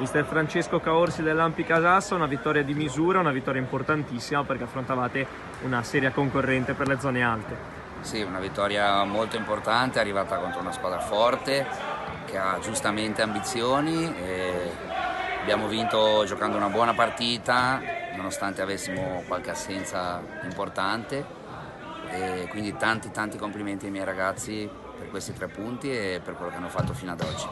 Mister Francesco Caorsi dell'Ampi Casassa, una vittoria di misura, una vittoria importantissima perché affrontavate una seria concorrente per le zone alte. Sì, una vittoria molto importante, arrivata contro una squadra forte che ha giustamente ambizioni e abbiamo vinto giocando una buona partita nonostante avessimo qualche assenza importante, e quindi tanti complimenti ai miei ragazzi per questi 3 punti e per quello che hanno fatto fino ad oggi.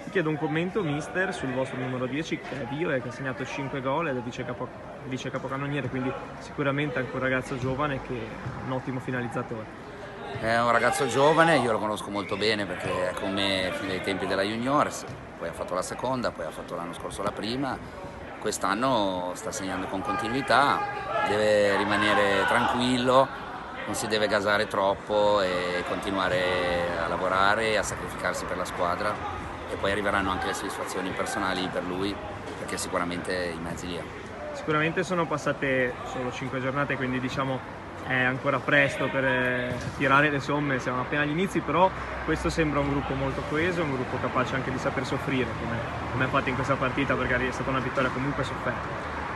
Ti chiedo un commento, mister, sul vostro numero 10 che è Dio e che ha segnato 5 gol ed è vice capocannoniere, quindi sicuramente anche un ragazzo giovane che è un ottimo finalizzatore. È un ragazzo giovane, io lo conosco molto bene perché è con me fino ai tempi della Juniors, poi ha fatto la seconda, poi ha fatto l'anno scorso la prima, quest'anno sta segnando con continuità, deve rimanere tranquillo, non si deve gasare troppo e continuare a lavorare e a sacrificarsi per la squadra, e poi arriveranno anche le soddisfazioni personali per lui perché sicuramente i mezzi li ha. Sicuramente sono passate solo 5 giornate, quindi diciamo è ancora presto per tirare le somme, siamo appena agli inizi, però questo sembra un gruppo molto coeso, un gruppo capace anche di saper soffrire come ha fatto in questa partita, perché è stata una vittoria comunque sofferta.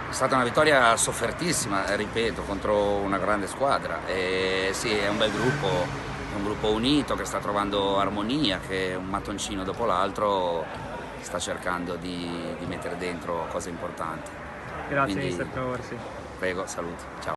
È stata una vittoria soffertissima, ripeto, contro una grande squadra. E sì, è un bel gruppo, è un gruppo unito che sta trovando armonia, che un mattoncino dopo l'altro sta cercando di mettere dentro cose importanti. Grazie Quindi, mister Caorsi. prego, saluti, ciao.